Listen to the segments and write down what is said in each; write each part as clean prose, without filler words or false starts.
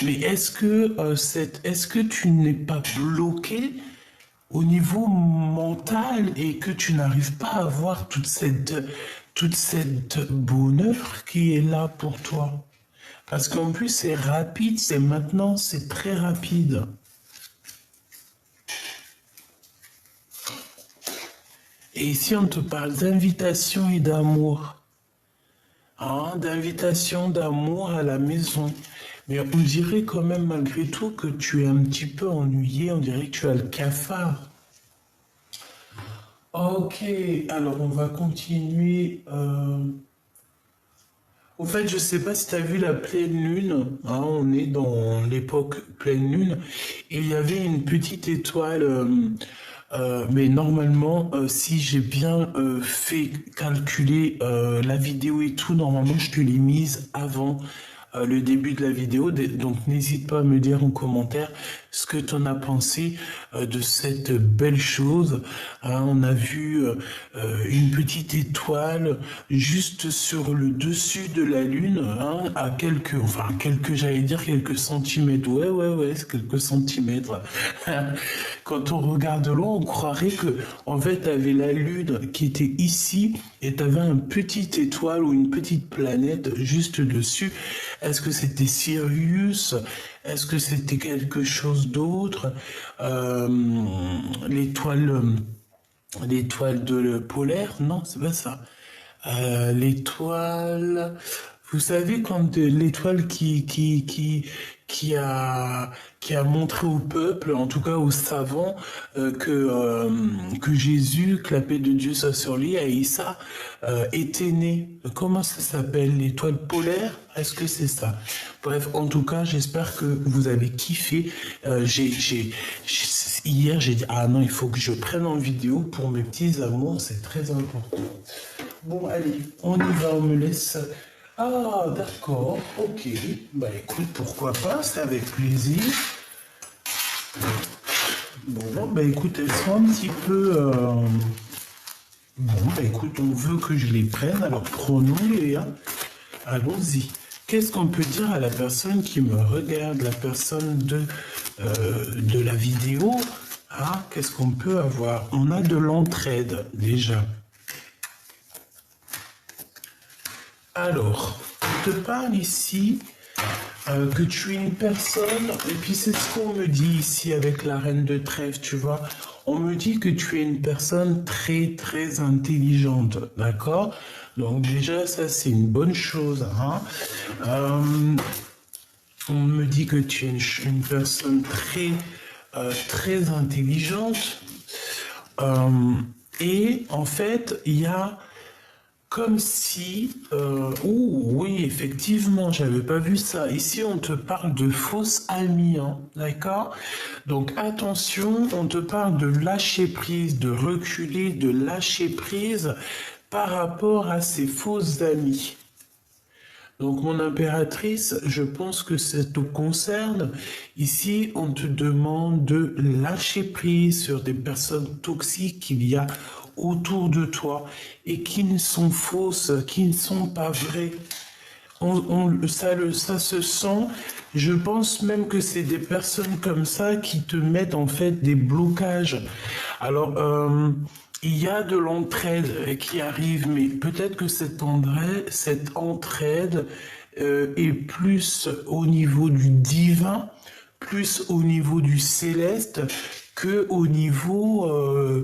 Mais est-ce que tu n'es pas bloqué au niveau mental et que tu n'arrives pas à voir toute cette bonheur qui est là pour toi? Parce qu'en plus, c'est rapide, c'est maintenant, c'est très rapide. Et ici, on te parle d'invitation et d'amour. Hein, d'invitation, d'amour à la maison. Mais on dirait quand même malgré tout que tu es un petit peu ennuyé, on dirait que tu as le cafard. Ok, alors on va continuer. Au fait, je sais pas si tu as vu la pleine lune. Hein, on est dans l'époque pleine lune. Et il y avait une petite étoile. Mais normalement, si j'ai bien fait calculer la vidéo et tout, normalement, je te l'ai mise avant le début de la vidéo. Donc, n'hésite pas à me dire en commentaire ce que tu en as pensé de cette belle chose. Hein, on a vu une petite étoile juste sur le dessus de la Lune, hein, à j'allais dire quelques centimètres. Ouais, c'est quelques centimètres. Quand on regarde de loin, on croirait que, en fait, t'avais la Lune qui était ici et t'avais un petit étoile ou une petite planète juste dessus. Est-ce que c'était Sirius? Est-ce que c'était quelque chose d'autre? Euh, l'étoile, l'étoile de polaire? Non, c'est pas ça. L'étoile, vous savez quand l'étoile qui a montré au peuple, en tout cas aux savants, que Jésus, que la paix de Dieu soit sur lui, et Issa était né. Comment ça s'appelle? L'étoile polaire? Est-ce que c'est ça? Bref, en tout cas, j'espère que vous avez kiffé. Hier, j'ai dit, ah non, il faut que je prenne en vidéo pour mes petits amours, c'est très important. Bon, allez, on y va, on me laisse. Ah, d'accord, ok. Bah écoute, pourquoi pas, c'est avec plaisir. Bon, bah écoute, elles sont un petit peu... Bon, bah écoute, on veut que je les prenne, alors prenons-les, hein. Allons-y. Qu'est-ce qu'on peut dire à la personne qui me regarde, la personne de la vidéo? Ah, qu'est-ce qu'on peut avoir? On a de l'entraide, déjà. Alors, on te parle ici que tu es une personne, et puis c'est ce qu'on me dit ici avec la reine de trèfle, tu vois. On me dit que tu es une personne très très intelligente, d'accord? Donc déjà, ça c'est une bonne chose, hein. On me dit que tu es une personne très très intelligente. Et en fait, il y a comme si, oui, effectivement, j'avais pas vu ça. Ici, on te parle de fausses amies, hein, d'accord? Donc attention, on te parle de lâcher prise, de reculer, de lâcher prise par rapport à ces fausses amies. Donc mon impératrice, je pense que ça te concerne. Ici, on te demande de lâcher prise sur des personnes toxiques qu'il y a autour de toi et qui ne sont fausses, qui ne sont pas vraies. Ça se sent. Je pense même que c'est des personnes comme ça qui te mettent en fait des blocages. Alors, il y a de l'entraide qui arrive, mais peut-être que cette entraide est plus au niveau du divin, plus au niveau du céleste que au niveau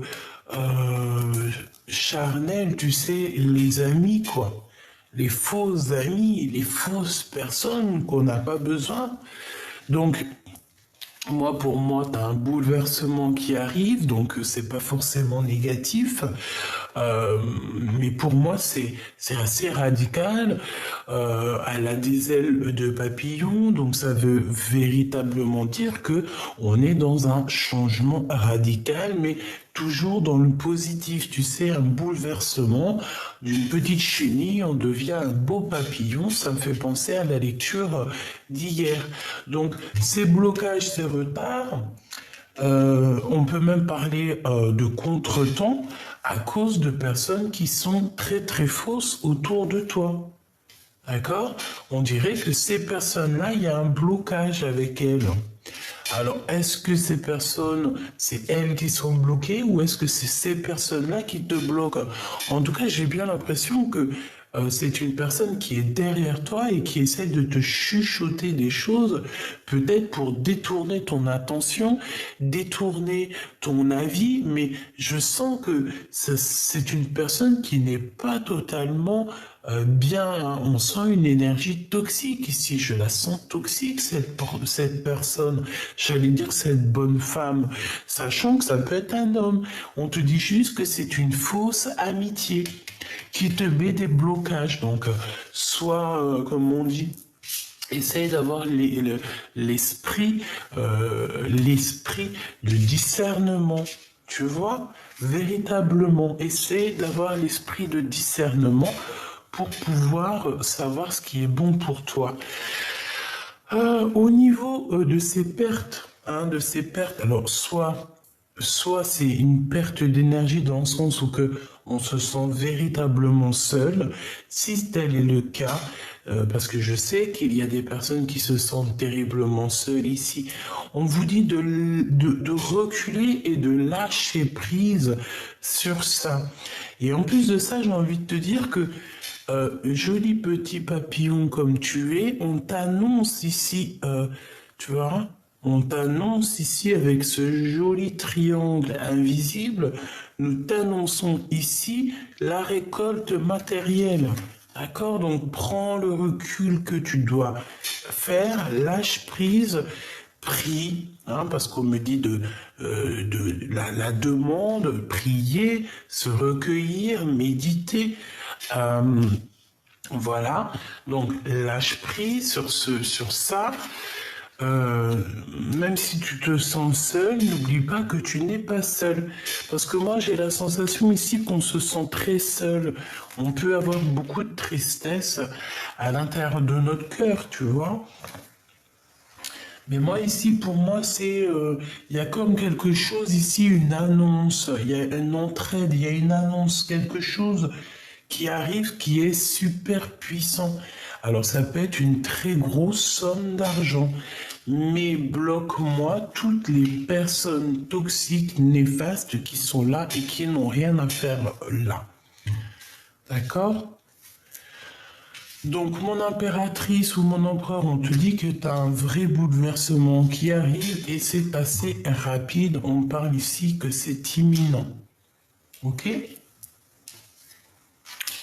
charnel, tu sais, les amis, quoi. Les faux amis, les fausses personnes qu'on n'a pas besoin. Donc, pour moi, tu as un bouleversement qui arrive, donc c'est pas forcément négatif. Euh, mais pour moi, c'est assez radical. Elle a des ailes de papillon, donc ça veut véritablement dire que on est dans un changement radical, mais toujours dans le positif. Tu sais, un bouleversement d'une petite chenille, on devient un beau papillon. Ça me fait penser à la lecture d'hier. Donc, ces blocages, ces retards. On peut même parler de contretemps à cause de personnes qui sont très très fausses autour de toi. D'accord? On dirait que ces personnes-là, il y a un blocage avec elles. Alors, est-ce que ces personnes, c'est elles qui sont bloquées ou est-ce que c'est ces personnes-là qui te bloquent? En tout cas, j'ai bien l'impression que c'est une personne qui est derrière toi et qui essaie de te chuchoter des choses, peut-être pour détourner ton attention, détourner ton avis, mais je sens que c'est une personne qui n'est pas totalement bien, hein. On sent une énergie toxique ici, je la sens toxique, cette personne, j'allais dire cette bonne femme, sachant que ça peut être un homme. On te dit juste que c'est une fausse amitié qui te met des blocages. Donc, soit, comme on dit, essaye d'avoir l'esprit de discernement. Tu vois, véritablement, essaye d'avoir l'esprit de discernement pour pouvoir savoir ce qui est bon pour toi. Au niveau de ces pertes, alors soit c'est une perte d'énergie dans le sens où que on se sent véritablement seul, si tel est le cas, parce que je sais qu'il y a des personnes qui se sentent terriblement seules ici. On vous dit de reculer et de lâcher prise sur ça. Et en plus de ça, j'ai envie de te dire que joli petit papillon comme tu es, on t'annonce ici, tu vois, on t'annonce ici avec ce joli triangle invisible, nous t'annonçons ici la récolte matérielle. D'accord? Donc prends le recul que tu dois faire, lâche prise, prie, hein, parce qu'on me dit de la demande, prier, se recueillir, méditer. Euh, voilà, donc lâche prise sur ça. Euh, Même si tu te sens seul, n'oublie pas que tu n'es pas seul. Parce que moi, j'ai la sensation ici qu'on se sent très seul. On peut avoir beaucoup de tristesse à l'intérieur de notre cœur, tu vois. Mais moi ici, pour moi, il y a comme quelque chose ici, une annonce, il y a une entraide, il y a une annonce, quelque chose qui arrive qui est super puissant. Alors ça peut être une très grosse somme d'argent, mais bloque-moi toutes les personnes toxiques, néfastes qui sont là et qui n'ont rien à faire là. D'accord? Donc, mon impératrice ou mon empereur, on te dit que tu as un vrai bouleversement qui arrive et c'est assez rapide. On parle ici que c'est imminent. Ok?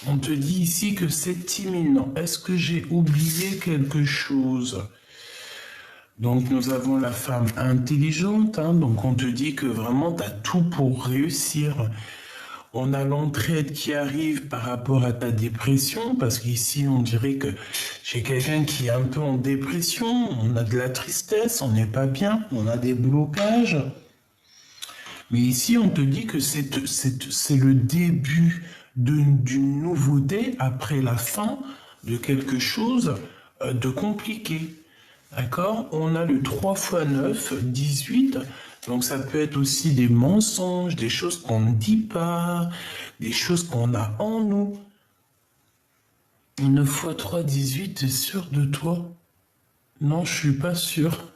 On te dit ici que c'est imminent. Est-ce que j'ai oublié quelque chose? Donc, nous avons la femme intelligente. Hein, donc, on te dit que vraiment, tu as tout pour réussir. On a l'entraide qui arrive par rapport à ta dépression, parce qu'ici, on dirait que j'ai quelqu'un qui est un peu en dépression, on a de la tristesse, on n'est pas bien, on a des blocages. Mais ici, on te dit que c'est le début d'une nouveauté après la fin de quelque chose de compliqué. D'accord? On a le 3 x 9, 18. Donc ça peut être aussi des mensonges, des choses qu'on ne dit pas, des choses qu'on a en nous. 9 x 3, 18, t'es sûr de toi? Non, je suis pas sûr.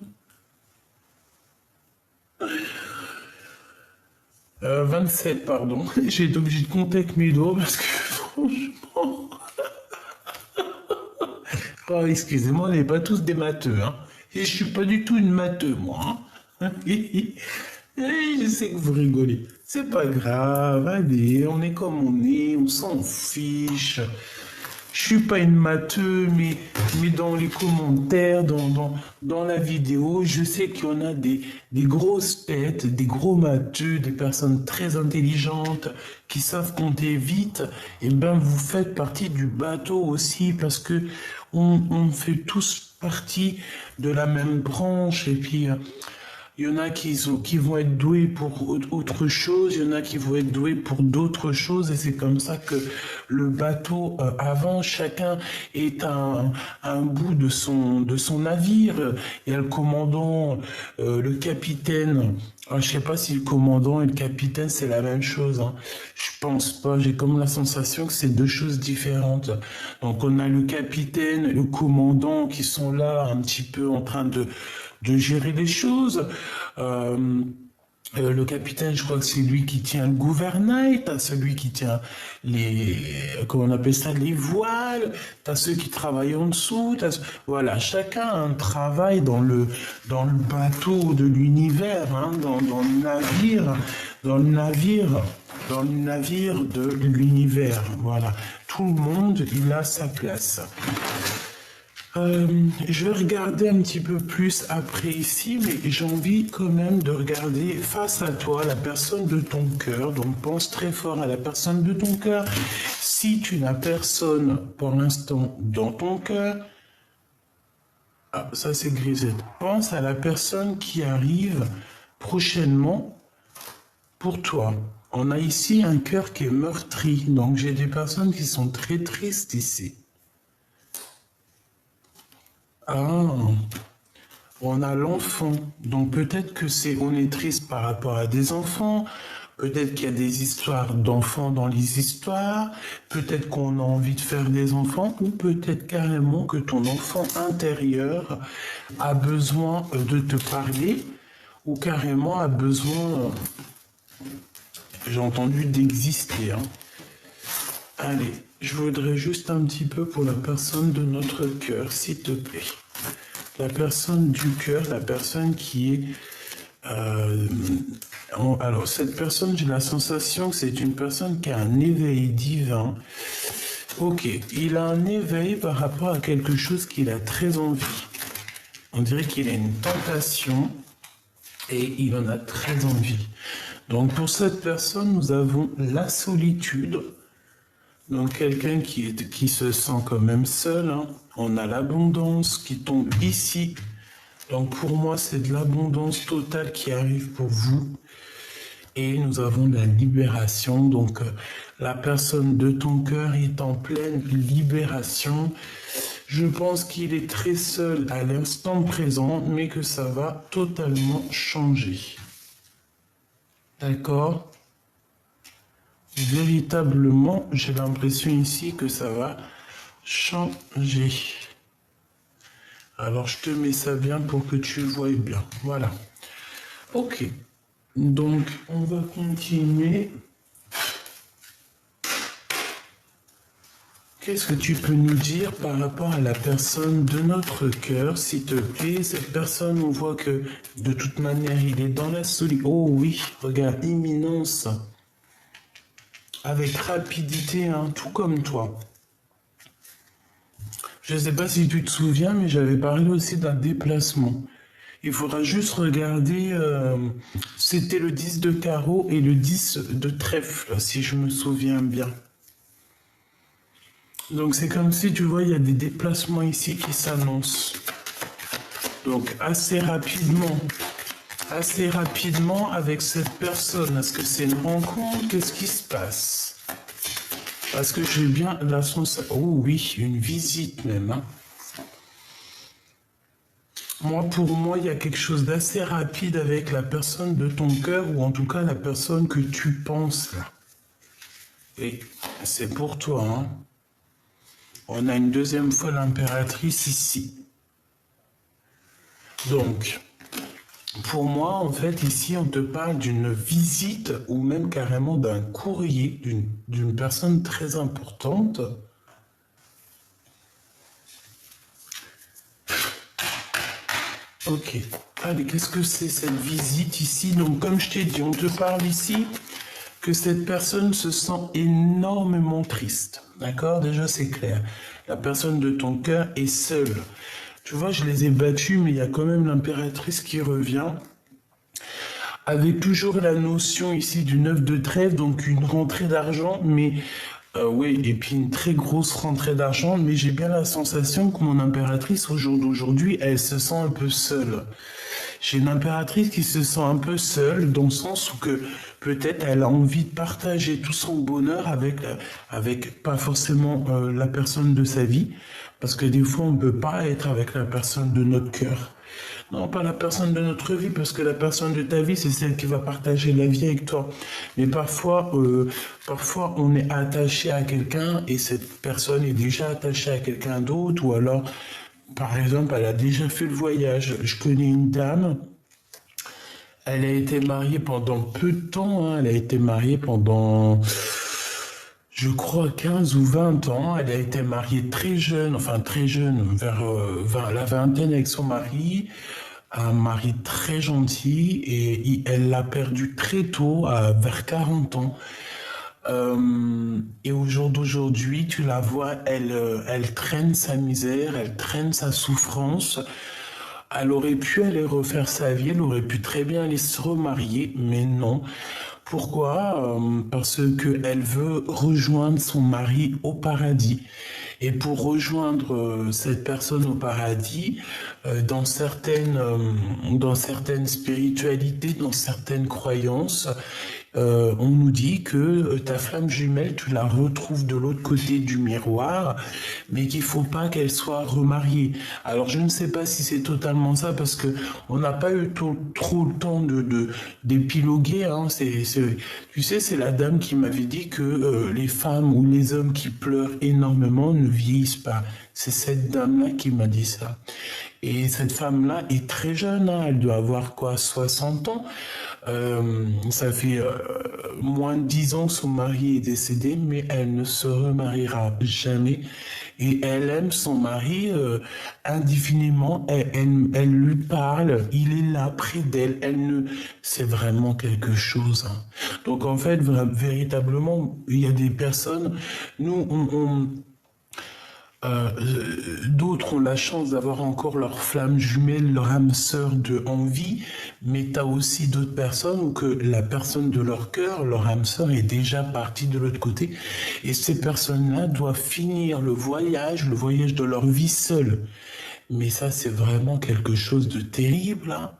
27, pardon. J'ai été obligé de compter avec mes doigts parce que franchement... Oh, excusez-moi, on n'est pas tous des matheux, hein. Et je suis pas du tout une matheux, moi, hein. Je sais que vous rigolez. C'est pas grave, allez, on est comme on est, on s'en fiche. Je suis pas une matheux, mais dans les commentaires, dans la vidéo, je sais qu'il y en a des grosses têtes, des gros matheux, des personnes très intelligentes qui savent compter vite. Et ben, vous faites partie du bateau aussi parce que on fait tous partie de la même branche. Et puis, il y en a qui vont être doués pour autre chose, il y en a qui vont être doués pour d'autres choses, et c'est comme ça que le bateau avance. Chacun est un bout de son navire. Il y a le commandant, le capitaine Alors, je sais pas si le commandant et le capitaine, c'est la même chose, hein. Je pense pas. J'ai comme la sensation que c'est deux choses différentes. Donc, on a le capitaine, le commandant qui sont là un petit peu en train de gérer les choses. Euh, le capitaine, je crois que c'est lui qui tient le gouvernail, t'as celui qui tient les, comment on appelle ça, les voiles, t'as ceux qui travaillent en dessous, voilà, chacun a un travail dans le bateau de l'univers, hein, dans le navire, dans le navire, dans le navire de l'univers, voilà. Tout le monde, il a sa place. Je vais regarder un petit peu plus après ici, mais j'ai envie quand même de regarder face à toi la personne de ton cœur. Donc pense très fort à la personne de ton cœur. Si tu n'as personne pour l'instant dans ton cœur, ah, ça c'est grisette. Pense à la personne qui arrive prochainement pour toi. On a ici un cœur qui est meurtri, donc j'ai des personnes qui sont très tristes ici. Ah, on a l'enfant, donc peut-être que on est triste par rapport à des enfants, peut-être qu'il y a des histoires d'enfants dans les histoires, peut-être qu'on a envie de faire des enfants, ou peut-être carrément que ton enfant intérieur a besoin de te parler, ou carrément a besoin, j'ai entendu, d'exister, hein. Allez, je voudrais juste un petit peu pour la personne de notre cœur, s'il te plaît. La personne du cœur, la personne qui est... alors, cette personne, j'ai la sensation que c'est une personne qui a un éveil divin. Ok, il a un éveil par rapport à quelque chose qu'il a très envie. On dirait qu'il a une tentation et il en a très envie. Donc, pour cette personne, nous avons la solitude. Donc quelqu'un qui se sent quand même seul, hein. On a l'abondance qui tombe ici. Donc pour moi, c'est de l'abondance totale qui arrive pour vous. Et nous avons la libération. Donc la personne de ton cœur est en pleine libération. Je pense qu'il est très seul à l'instant présent, mais que ça va totalement changer. D'accord ? Véritablement, j'ai l'impression ici que ça va changer. Alors, je te mets ça bien pour que tu vois bien. Voilà. Ok. Donc, on va continuer. Qu'est-ce que tu peux nous dire par rapport à la personne de notre cœur, s'il te plaît? Cette personne, on voit que de toute manière, il est dans la solitude. Oh oui, regarde, imminence. Avec rapidité, hein, tout comme toi. Je ne sais pas si tu te souviens, mais j'avais parlé aussi d'un déplacement. Il faudra juste regarder, c'était le 10 de carreau et le 10 de trèfle, si je me souviens bien. Donc c'est comme si, tu vois, il y a des déplacements ici qui s'annoncent. Donc assez rapidement avec cette personne. Est-ce que c'est une rencontre? Qu'est-ce qui se passe? Parce que j'ai bien la sensation... Oh oui, une visite même, hein. Pour moi, il y a quelque chose d'assez rapide avec la personne de ton cœur, ou en tout cas la personne que tu penses là. Et c'est pour toi, hein. On a une deuxième fois l'impératrice ici. Donc... Pour moi, en fait, ici, on te parle d'une visite ou même carrément d'un courrier d'une personne très importante. Ok. Allez, qu'est-ce que c'est cette visite ici? Donc, comme je t'ai dit, on te parle ici que cette personne se sent énormément triste. D'accord? Déjà, c'est clair. La personne de ton cœur est seule. Tu vois, je les ai battus, mais il y a quand même l'impératrice qui revient. Avec toujours la notion ici du 9 de trèfle, donc une rentrée d'argent, mais oui, et puis une très grosse rentrée d'argent, mais j'ai bien la sensation que mon impératrice au jour d'aujourd'hui, elle se sent un peu seule. J'ai une impératrice qui se sent un peu seule, dans le sens où que peut-être elle a envie de partager tout son bonheur avec pas forcément la personne de sa vie, parce que des fois on ne peut pas être avec la personne de notre cœur. Non, pas la personne de notre vie, parce que la personne de ta vie, c'est celle qui va partager la vie avec toi. Mais parfois, on est attaché à quelqu'un et cette personne est déjà attachée à quelqu'un d'autre, ou alors, par exemple, elle a déjà fait le voyage. Je connais une dame, elle a été mariée pendant peu de temps, hein. Elle a été mariée pendant, je crois, 15 ou 20 ans. Elle a été mariée très jeune, enfin très jeune, vers la vingtaine avec son mari. Un mari très gentil et elle l'a perdu très tôt, vers 40 ans. Et au jour d'aujourd'hui, tu la vois, elle traîne sa misère, elle traîne sa souffrance. Elle aurait pu aller refaire sa vie, elle aurait pu très bien aller se remarier, mais non. Pourquoi? Parce que elle veut rejoindre son mari au paradis. Et pour rejoindre cette personne au paradis, dans certaines spiritualités, dans certaines croyances, on nous dit que ta flamme jumelle, tu la retrouves de l'autre côté du miroir, mais qu'il faut pas qu'elle soit remariée. Alors je ne sais pas si c'est totalement ça parce que on n'a pas eu trop le temps d'épiloguer. Hein. Tu sais, c'est la dame qui m'avait dit que les femmes ou les hommes qui pleurent énormément ne vieillissent pas. C'est cette dame-là qui m'a dit ça. Et cette femme-là est très jeune, hein. Elle doit avoir quoi, 60 ans. Ça fait moins de 10 ans que son mari est décédé, mais elle ne se remariera jamais. Et elle aime son mari indéfiniment. Elle lui parle, il est là près d'elle. C'est vraiment quelque chose. Hein. Donc en fait, véritablement, il y a des personnes. Nous, d'autres ont la chance d'avoir encore leur flamme jumelle, leur âme sœur de envie, mais tu as aussi d'autres personnes où que la personne de leur cœur, leur âme sœur est déjà partie de l'autre côté, et ces personnes-là doivent finir le voyage de leur vie seule. Mais ça, c'est vraiment quelque chose de terrible, hein.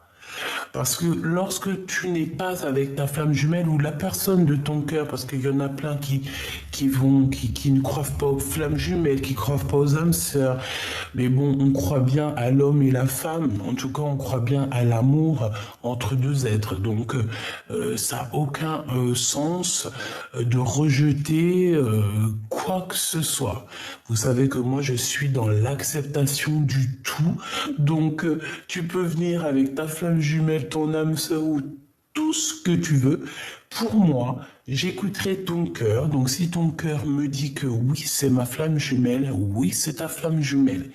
Parce que lorsque tu n'es pas avec ta flamme jumelle ou la personne de ton cœur, parce qu'il y en a plein qui ne croient pas aux flammes jumelles, qui ne croient pas aux âmes sœurs, mais bon, on croit bien à l'homme et la femme, en tout cas on croit bien à l'amour entre deux êtres, donc ça n'a aucun sens de rejeter quoi que ce soit. Vous savez que moi je suis dans l'acceptation du tout, donc tu peux venir avec ta flamme jumelle, ton âme sœur ou tout ce que tu veux. Pour moi, j'écouterai ton cœur. Donc si ton cœur me dit que oui, c'est ma flamme jumelle, oui, c'est ta flamme jumelle.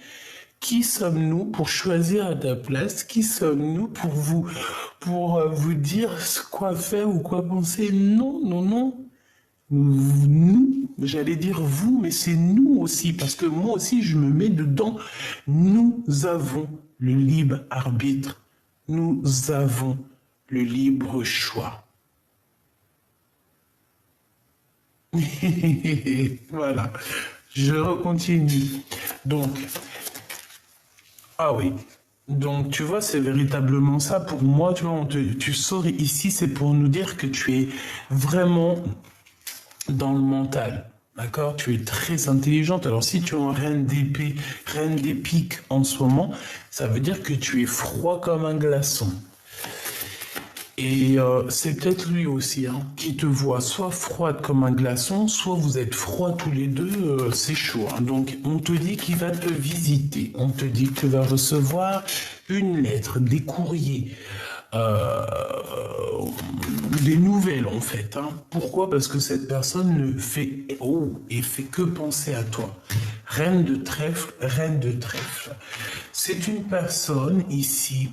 Qui sommes-nous pour choisir à ta place? Qui sommes-nous pour vous dire quoi faire ou quoi penser? Non, non, non. Nous, j'allais dire vous, mais c'est nous aussi, parce que moi aussi, je me mets dedans. Nous avons le libre arbitre. Nous avons le libre choix. Voilà, je recontinue. Donc, ah oui. Donc, tu vois, c'est véritablement ça. Pour moi, tu vois, tu sors ici, c'est pour nous dire que tu es vraiment dans le mental. D'accord? Tu es très intelligente. Alors, si tu es en reine d'épée, reine des piques en ce moment, ça veut dire que tu es froid comme un glaçon. Et c'est peut-être lui aussi hein, qui te voit soit froide comme un glaçon, soit vous êtes froids tous les deux, c'est chaud. Hein. Donc on te dit qu'il va te visiter, on te dit que tu vas recevoir une lettre, des courriers, euh, des nouvelles en fait. Hein. Pourquoi? Parce que cette personne ne fait et fait que penser à toi. Reine de trèfle, reine de trèfle. C'est une personne ici.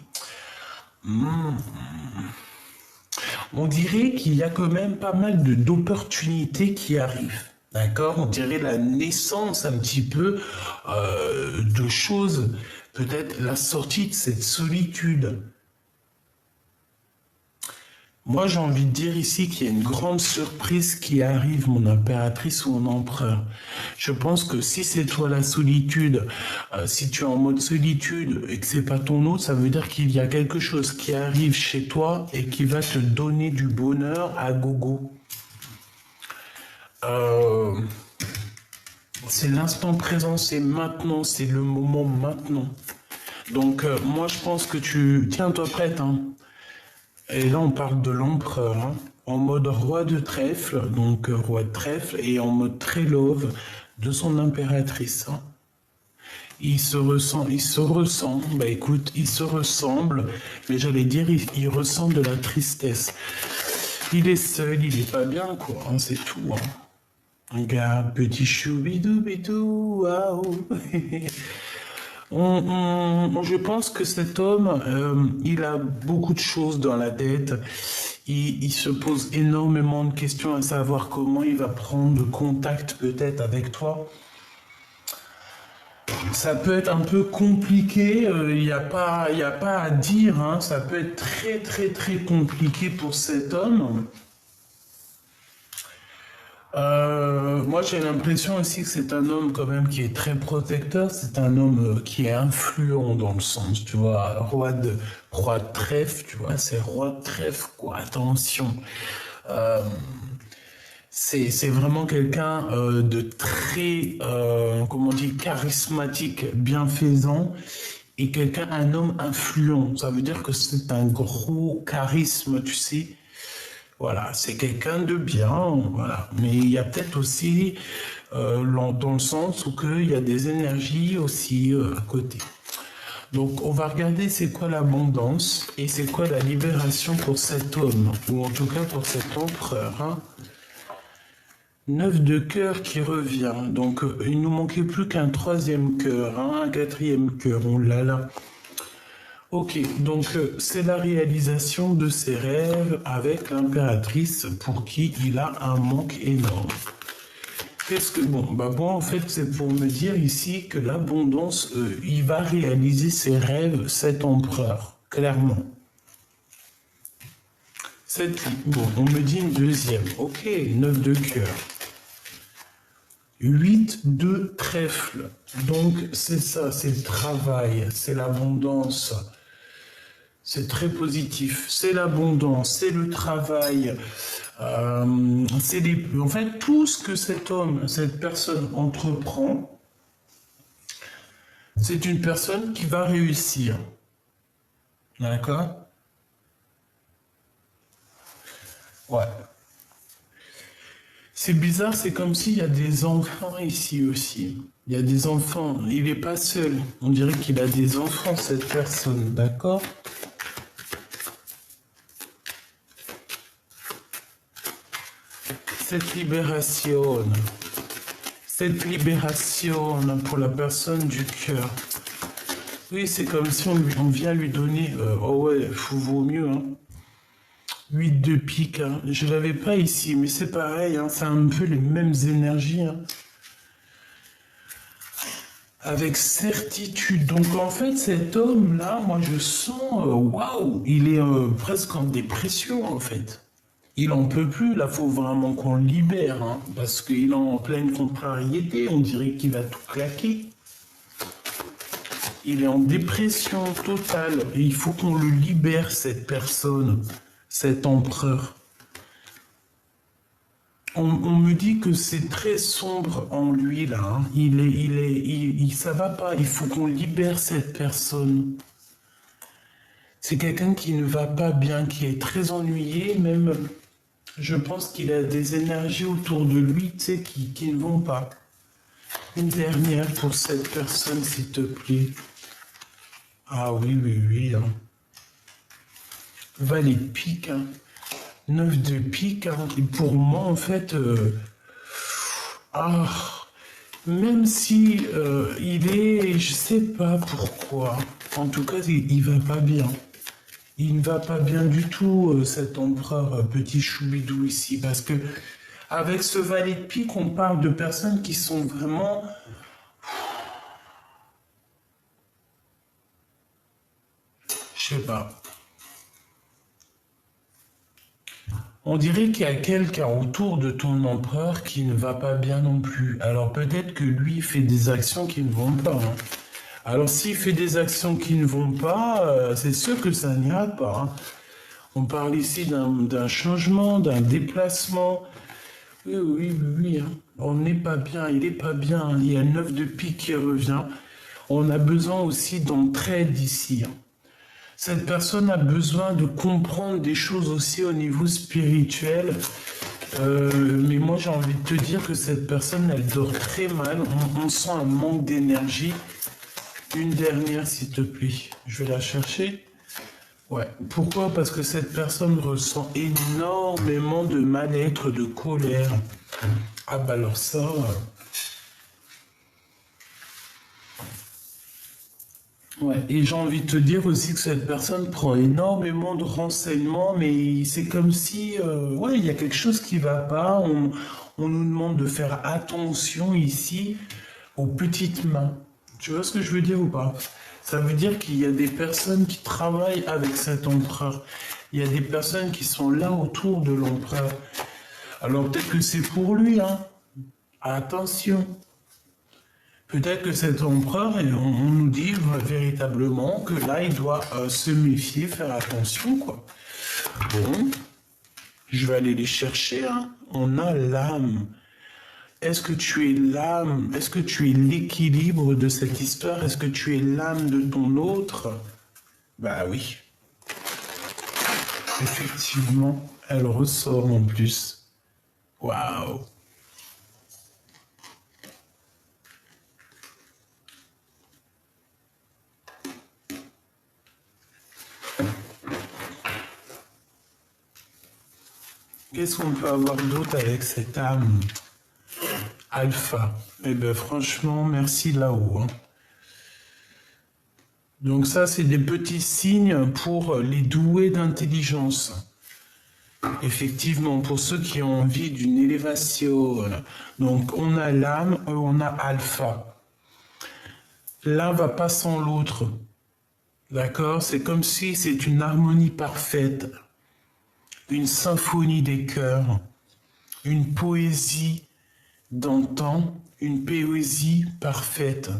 On dirait qu'il y a quand même pas mal d'opportunités qui arrivent. D'accord? On dirait la naissance un petit peu de choses, peut-être la sortie de cette solitude. Moi, j'ai envie de dire ici qu'il y a une grande surprise qui arrive, mon impératrice ou mon empereur. Je pense que si c'est toi la solitude, si tu es en mode solitude et que c'est pas ton autre, ça veut dire qu'il y a quelque chose qui arrive chez toi et qui va te donner du bonheur à gogo. C'est l'instant présent, c'est maintenant, c'est le moment maintenant. Donc, moi, je pense que tu... Tiens-toi prête, hein. Et là, on parle de l'empereur, hein, en mode roi de trèfle, donc roi de trèfle, et en mode très love de son impératrice, hein. Bah écoute, il se ressemble, mais j'allais dire, il ressent de la tristesse. Il est seul, il est pas bien, quoi, hein, c'est tout, hein. Regarde, petit choubidou-bidou, waouh. Je pense que cet homme, il a beaucoup de choses dans la tête. Il se pose énormément de questions à savoir comment il va prendre contact peut-être avec toi. Ça peut être un peu compliqué, il y a pas à dire, hein. Ça peut être très très très compliqué pour cet homme. Moi, j'ai l'impression aussi que c'est un homme quand même qui est très protecteur. C'est un homme qui est influent dans le sens, tu vois, roi de trèfle, tu vois, c'est roi de trèfle, quoi. Attention. Euh, c'est vraiment quelqu'un de très, comment on dit, charismatique, bienfaisant, et quelqu'un, un homme influent. Ça veut dire que c'est un gros charisme, tu sais. Voilà, c'est quelqu'un de bien, voilà. Mais il y a peut-être aussi, dans le sens où il y a des énergies aussi à côté. Donc, on va regarder c'est quoi l'abondance et c'est quoi la libération pour cet homme, ou en tout cas pour cet empereur, hein. 9 de cœur qui revient. Donc, il nous manquait plus qu'un troisième cœur, hein, un quatrième cœur. Oh là là. Ok, donc c'est la réalisation de ses rêves avec l'impératrice pour qui il a un manque énorme. Qu'est-ce que bon, bah bon en fait c'est pour me dire ici que l'abondance, il va réaliser ses rêves cet empereur, clairement. Bon, on me dit une deuxième. Ok, 9 de cœur. 8 de trèfle. Donc c'est ça, c'est le travail, c'est l'abondance. C'est très positif. C'est l'abondance, c'est le travail, en fait, tout ce que cet homme, cette personne entreprend, c'est une personne qui va réussir. D'accord? Ouais. C'est bizarre, c'est comme s'il y a des enfants ici aussi. Il y a des enfants. Il n'est pas seul. On dirait qu'il a des enfants, cette personne. D'accord? Cette libération pour la personne du cœur. Oui, c'est comme si on vient lui donner, oh ouais, vaut mieux, hein. 8 de pique, hein. Je ne l'avais pas ici, mais c'est pareil, hein, c'est un peu les mêmes énergies, hein. Avec certitude. Donc en fait, cet homme-là, moi je sens, waouh, il est presque en dépression en fait. Il en peut plus, là, faut vraiment qu'on le libère, hein, parce qu'il est en pleine contrariété, on dirait qu'il va tout claquer. Il est en dépression totale, et il faut qu'on le libère, cette personne, cet empereur. On me dit que c'est très sombre en lui, là, hein. Ça va pas, il faut qu'on libère cette personne. C'est quelqu'un qui ne va pas bien, qui est très ennuyé, même... Je pense qu'il a des énergies autour de lui, tu sais, qui ne vont pas. Une dernière pour cette personne, s'il te plaît. Ah oui, oui, oui, hein. Valet de pique, hein. 9 de pique, hein. Et pour moi, en fait, ah, même si il est, je sais pas pourquoi. En tout cas, il va pas bien. Il ne va pas bien du tout, cet empereur petit choubidou ici, parce que avec ce valet de pique, on parle de personnes qui sont vraiment... Je sais pas. On dirait qu'il y a quelqu'un autour de ton empereur qui ne va pas bien non plus. Alors peut-être que lui fait des actions qui ne vont pas, hein. Alors s'il fait des actions qui ne vont pas, c'est sûr que ça n'ira pas, hein. On parle ici d'un changement, d'un déplacement. Oui, oui, oui, oui, hein. On n'est pas bien, il n'est pas bien, hein. Il y a 9 de pique qui revient. On a besoin aussi d'entraide ici, hein. Cette personne a besoin de comprendre des choses aussi au niveau spirituel. Mais moi, j'ai envie de te dire que cette personne, elle dort très mal. On sent un manque d'énergie. Une dernière, s'il te plaît. Je vais la chercher. Ouais. Pourquoi? Parce que cette personne ressent énormément de mal-être, de colère. Ah bah alors ça... Ouais, et j'ai envie de te dire aussi que cette personne prend énormément de renseignements, mais c'est comme si, ouais, il y a quelque chose qui va pas. On nous demande de faire attention ici aux petites mains. Tu vois ce que je veux dire ou pas? Ça veut dire qu'il y a des personnes qui travaillent avec cet empereur. Il y a des personnes qui sont là autour de l'empereur. Alors peut-être que c'est pour lui, hein. Attention. Peut-être que cet empereur, et on nous dit véritablement que là, il doit se méfier, faire attention, quoi. Bon, je vais aller les chercher, hein. On a l'âme. Est-ce que tu es l'âme? Est-ce que tu es l'équilibre de cette histoire? Est-ce que tu es l'âme de ton autre? Bah oui. Effectivement, elle ressort en plus. Waouh! Qu'est-ce qu'on peut avoir d'autre avec cette âme alpha? Eh bien, franchement, merci là-haut, hein. Donc ça, c'est des petits signes pour les doués d'intelligence. Effectivement, pour ceux qui ont envie d'une élévation. Donc, on a l'âme, on a alpha. L'un va pas sans l'autre. D'accord? C'est comme si c'est une harmonie parfaite. Une symphonie des cœurs, une poésie d'antan, une poésie parfaite.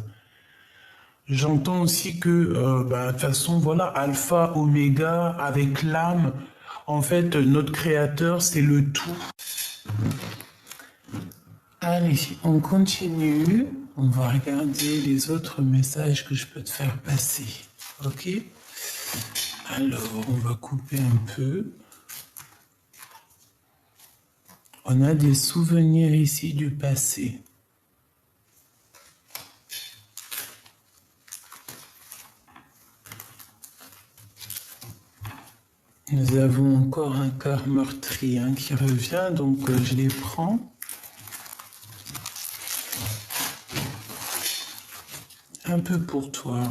J'entends aussi que, de toute façon, voilà, alpha, oméga, avec l'âme, en fait, notre créateur, c'est le tout. Allez, on continue. On va regarder les autres messages que je peux te faire passer. Ok? Alors, on va couper un peu. On a des souvenirs ici du passé. Nous avons encore un cœur meurtri, hein, qui revient, donc je les prends. Un peu pour toi,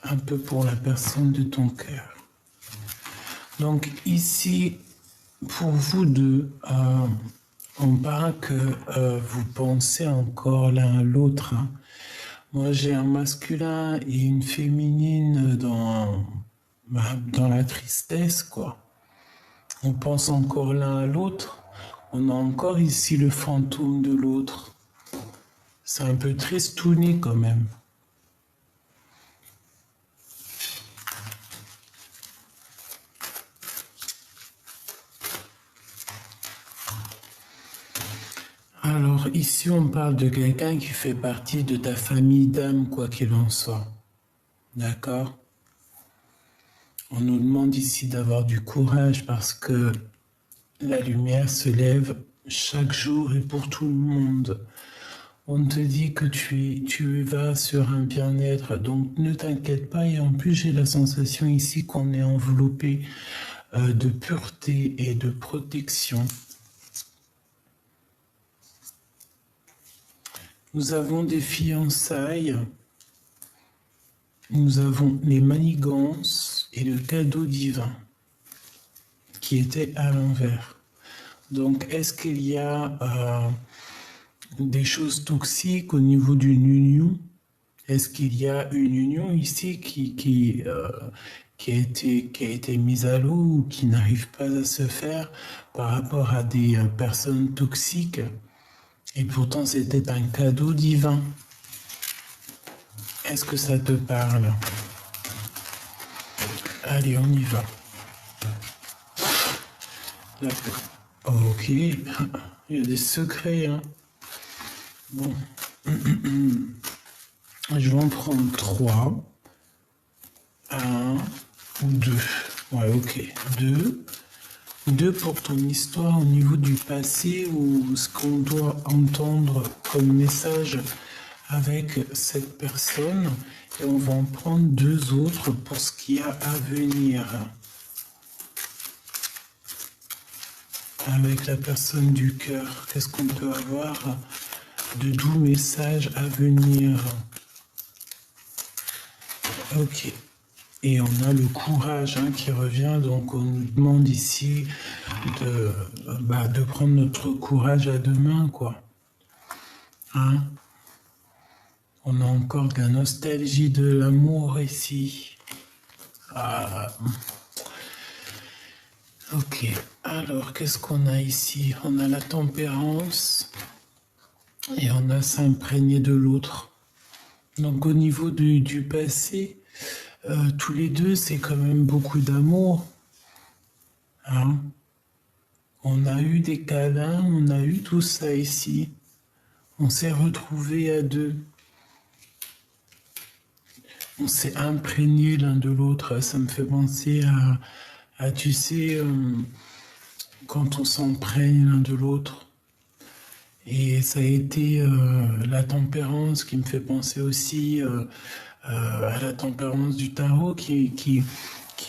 un peu pour la personne de ton cœur. Donc ici, pour vous deux, on parle que vous pensez encore l'un à l'autre, hein. Moi, j'ai un masculin et une féminine dans la tristesse, quoi. On pense encore l'un à l'autre. On a encore ici le fantôme de l'autre. C'est un peu tristouné quand même. Alors ici, on parle de quelqu'un qui fait partie de ta famille d'âme, quoi qu'il en soit. D'accord? On nous demande ici d'avoir du courage parce que la lumière se lève chaque jour et pour tout le monde. On te dit que tu vas sur un bien-être, donc ne t'inquiète pas. Et en plus, j'ai la sensation ici qu'on est enveloppé de pureté et de protection. Nous avons des fiançailles. Nous avons les manigances et le cadeau divin qui était à l'envers. Donc, est-ce qu'il y a des choses toxiques au niveau d'une union? Est-ce qu'il y a une union ici qui a été mise à l'eau ou qui n'arrive pas à se faire par rapport à des personnes toxiques? Et pourtant, c'était un cadeau divin. Est-ce que ça te parle? Allez, on y va. Ok, il y a des secrets, hein. Bon. Je vais en prendre 3. Un ou 2. Ouais, ok. 2. 2 pour ton histoire au niveau du passé ou ce qu'on doit entendre comme message avec cette personne. Et on va en prendre 2 autres pour ce qu'il y a à venir. Avec la personne du cœur, qu'est-ce qu'on peut avoir de doux messages à venir? Ok. Et on a le courage qui revient, donc on nous demande ici de prendre notre courage à deux mains, quoi. Hein? On a encore de la nostalgie de l'amour ici. Ah. Ok, alors qu'est-ce qu'on a ici? On a la tempérance et on a s'imprégner de l'autre. Donc au niveau du passé, tous les deux, c'est quand même beaucoup d'amour. Hein? On a eu des câlins, on a eu tout ça ici. On s'est retrouvés à deux. On s'est imprégné l'un de l'autre. Ça me fait penser à tu sais, quand on s'imprègne l'un de l'autre. Et ça a été la tempérance qui me fait penser aussi à la tempérance du tarot qui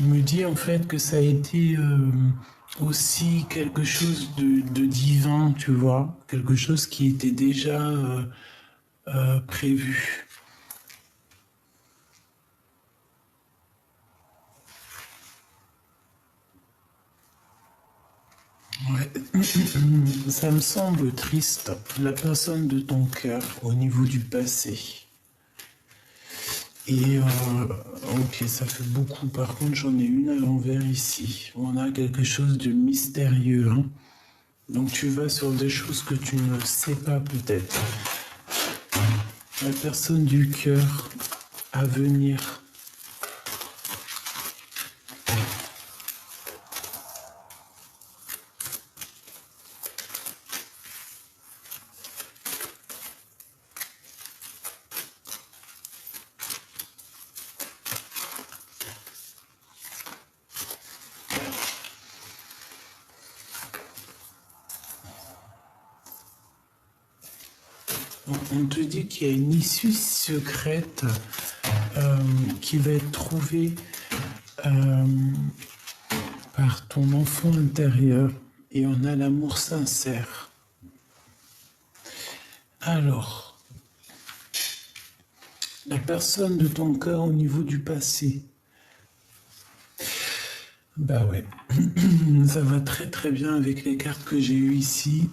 me dit en fait que ça a été aussi quelque chose de divin, tu vois, quelque chose qui était déjà prévu. Ouais. Ça me semble triste, la personne de ton cœur au niveau du passé. Et ok, ça fait beaucoup. Par contre, j'en ai une à l'envers ici. On a quelque chose de mystérieux. Hein. Donc tu vas sur des choses que tu ne sais pas peut-être. La personne du cœur à venir. On te dit qu'il y a une issue secrète qui va être trouvée par ton enfant intérieur et on a l'amour sincère. Alors, la personne de ton cœur au niveau du passé. Bah ouais, ça va très très bien avec les cartes que j'ai eues ici.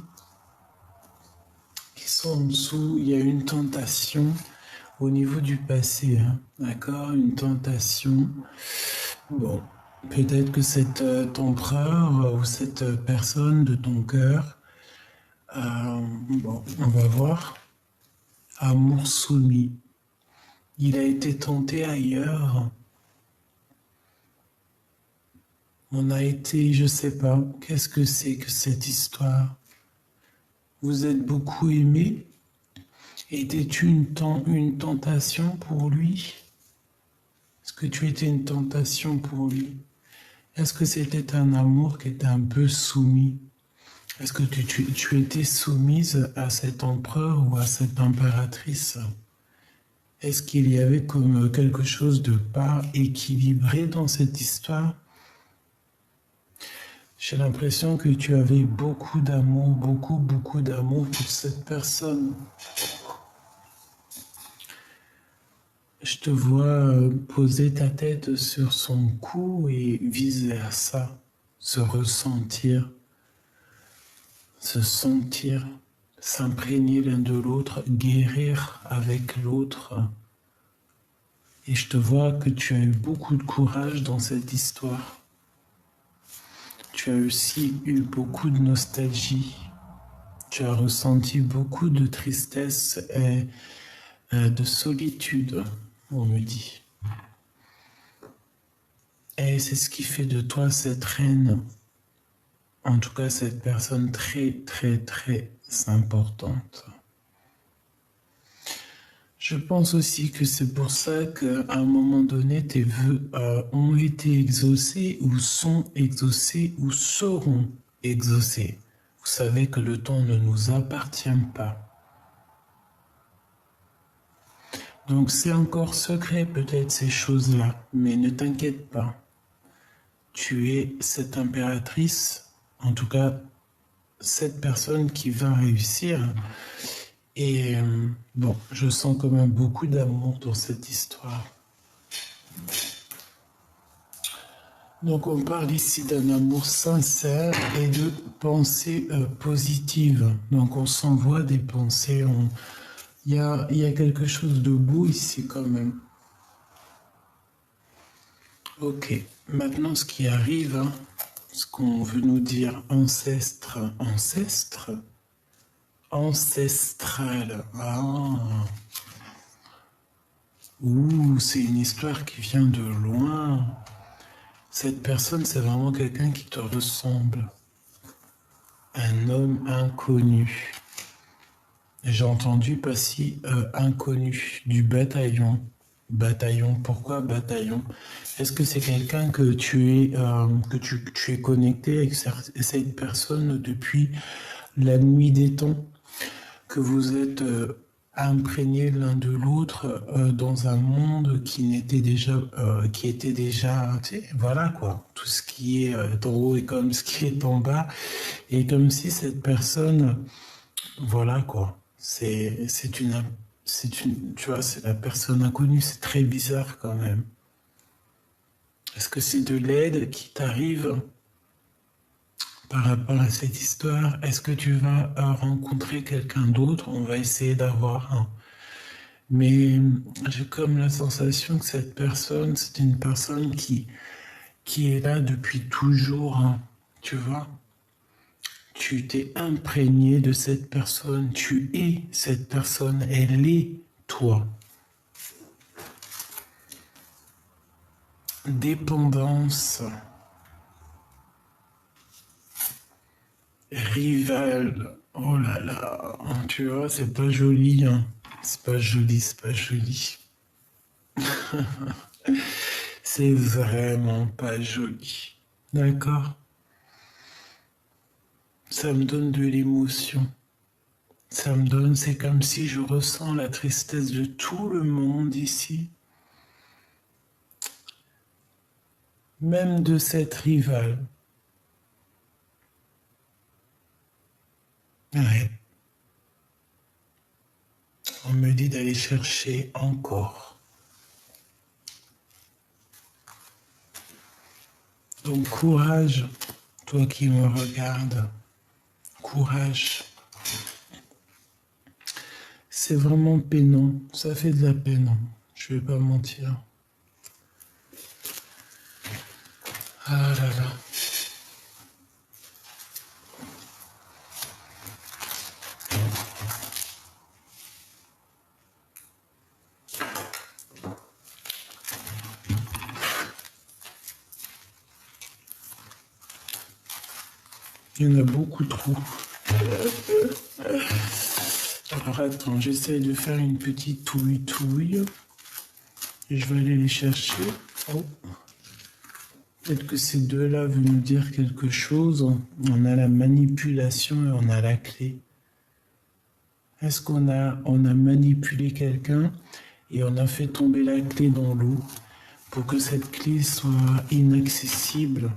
Qui sont en dessous, il y a une tentation au niveau du passé, hein, d'accord? Une tentation. Bon, peut-être que cet empereur ou cette personne de ton cœur, bon, on va voir, amour soumis. Il a été tenté ailleurs. On a été, je sais pas, qu'est-ce que c'est que cette histoire? Vous êtes beaucoup aimé? Était-tu une tentation pour lui? Est-ce que tu étais une tentation pour lui? Est-ce que c'était un amour qui était un peu soumis? Est-ce que tu étais soumise à cet empereur ou à cette impératrice? Est-ce qu'il y avait comme quelque chose de pas équilibré dans cette histoire? J'ai l'impression que tu avais beaucoup d'amour, beaucoup d'amour pour cette personne. Je te vois poser ta tête sur son cou et viser à ça, se ressentir, se sentir, s'imprégner l'un de l'autre, guérir avec l'autre. Et je te vois que tu as eu beaucoup de courage dans cette histoire. Tu as aussi eu beaucoup de nostalgie. Tu as ressenti beaucoup de tristesse et de solitude, on me dit. Et c'est ce qui fait de toi cette reine, en tout cas cette personne très très très importante. Je pense aussi que c'est pour ça qu'à un moment donné, tes vœux ont été exaucés ou sont exaucés ou seront exaucés. Vous savez que le temps ne nous appartient pas. Donc c'est encore secret peut-être ces choses-là, mais ne t'inquiète pas. Tu es cette impératrice, en tout cas cette personne qui va réussir. Et bon, je sens quand même beaucoup d'amour dans cette histoire. Donc on parle ici d'un amour sincère et de pensées positives. Donc on s'envoie des pensées. Il y a quelque chose de beau ici quand même. Ok, maintenant ce qui arrive, hein, ce qu'on veut nous dire ancêtre, ancestral. Ah, ouh, c'est une histoire qui vient de loin. Cette personne, c'est vraiment quelqu'un qui te ressemble. Un homme inconnu. J'ai entendu pas si inconnu du bataillon. Bataillon, pourquoi bataillon? Est-ce que c'est quelqu'un que tu es connecté avec cette personne depuis la nuit des temps, que vous êtes imprégnés l'un de l'autre dans un monde qui était déjà, tu sais, voilà quoi, tout ce qui est en haut est comme ce qui est en bas, et comme si cette personne, voilà quoi, tu vois, c'est la personne inconnue, c'est très bizarre quand même. Est-ce que c'est de l'aide qui t'arrive par rapport à cette histoire? Est-ce que tu vas rencontrer quelqu'un d'autre? On va essayer d'avoir un. Mais j'ai comme la sensation que cette personne, c'est une personne qui est là depuis toujours, hein, tu vois? Tu t'es imprégné de cette personne, tu es cette personne, elle est toi. Dépendance, rival, oh là là, tu vois, c'est pas joli, hein. C'est pas joli, c'est pas joli. C'est vraiment pas joli. D'accord? Ça me donne de l'émotion. C'est comme si je ressens la tristesse de tout le monde ici, même de cette rivale. Ouais. On me dit d'aller chercher encore. Donc courage, toi qui me regardes. Courage. C'est vraiment peinant. Ça fait de la peine. Je vais pas mentir. Ah là là. Il y en a beaucoup trop. Alors attends, j'essaye de faire une petite touille. Et je vais aller les chercher. Oh. Peut-être que ces deux-là veulent nous dire quelque chose. On a la manipulation et on a la clé. Est-ce qu'on a manipulé quelqu'un et on a fait tomber la clé dans l'eau pour que cette clé soit inaccessible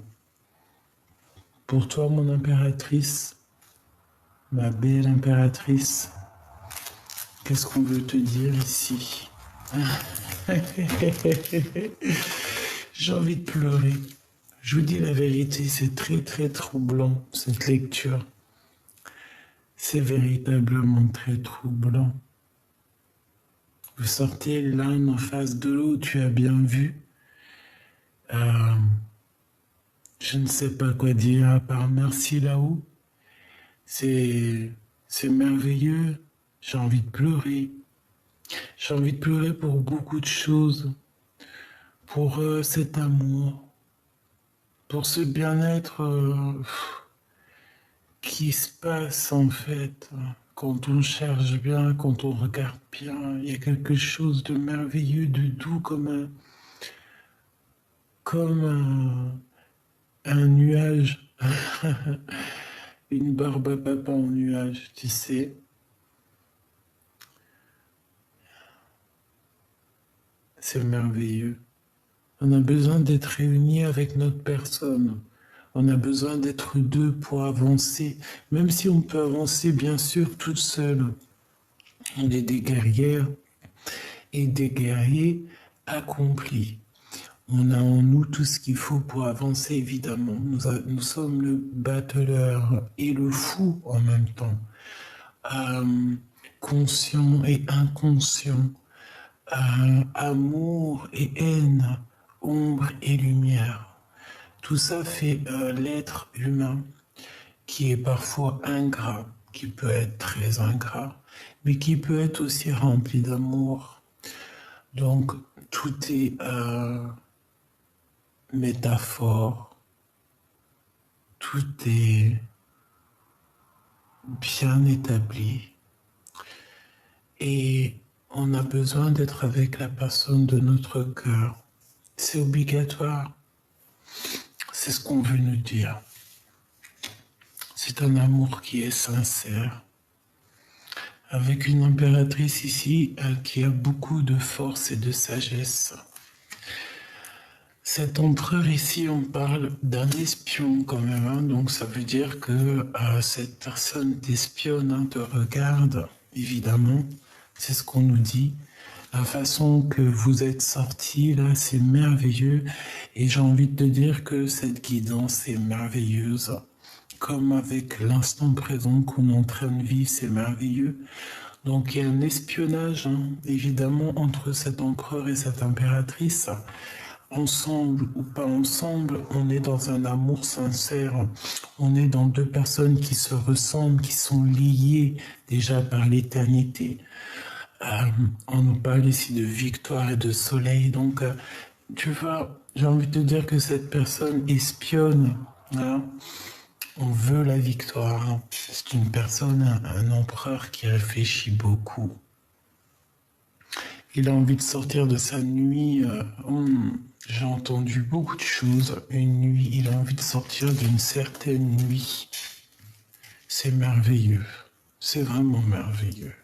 pour toi, mon impératrice, ma belle impératrice? Qu'est-ce qu'on veut te dire ici? J'ai envie de pleurer. Je vous dis la vérité, c'est très très troublant cette lecture. C'est véritablement très troublant. Vous sortez l'un en face de l'autre, tu as bien vu. Euh, je ne sais pas quoi dire à part merci là-haut. C'est merveilleux. J'ai envie de pleurer. J'ai envie de pleurer pour beaucoup de choses. Pour cet amour. Pour ce bien-être qui se passe en fait quand on cherche bien, quand on regarde bien, il y a quelque chose de merveilleux, de doux comme un nuage. Une barbe à papa en nuage, tu sais. C'est merveilleux. On a besoin d'être réunis avec notre personne. On a besoin d'être deux pour avancer. Même si on peut avancer, bien sûr, toute seule. On est des guerrières et des guerriers accomplis. On a en nous tout ce qu'il faut pour avancer, évidemment. Nous sommes le battleur et le fou en même temps. Euh, Conscient et inconscient. Amour et haine, ombre et lumière. Tout ça fait l'être humain qui est parfois ingrat, qui peut être très ingrat, mais qui peut être aussi rempli d'amour. Donc tout est métaphore, tout est bien établi. Et on a besoin d'être avec la personne de notre cœur. C'est obligatoire. C'est ce qu'on veut nous dire. C'est un amour qui est sincère. Avec une impératrice ici qui a beaucoup de force et de sagesse. Cet empereur ici, on parle d'un espion quand même, hein, donc ça veut dire que cette personne t'espionne, hein, te regarde, évidemment, c'est ce qu'on nous dit. La façon que vous êtes sortis là, c'est merveilleux, et j'ai envie de te dire que cette guidance est merveilleuse, comme avec l'instant présent qu'on est en train de vivre, c'est merveilleux. Donc il y a un espionnage, hein, évidemment, entre cet empereur et cette impératrice. Ensemble ou pas ensemble, on est dans un amour sincère. On est dans deux personnes qui se ressemblent, qui sont liées déjà par l'éternité. On nous parle ici de victoire et de soleil. Donc, tu vois, j'ai envie de te dire que cette personne espionne. Hein. On veut la victoire. Hein. C'est une personne, un empereur qui réfléchit beaucoup. Il a envie de sortir de sa nuit. J'ai entendu beaucoup de choses. Une nuit, il a envie de sortir d'une certaine nuit. C'est merveilleux. C'est vraiment merveilleux.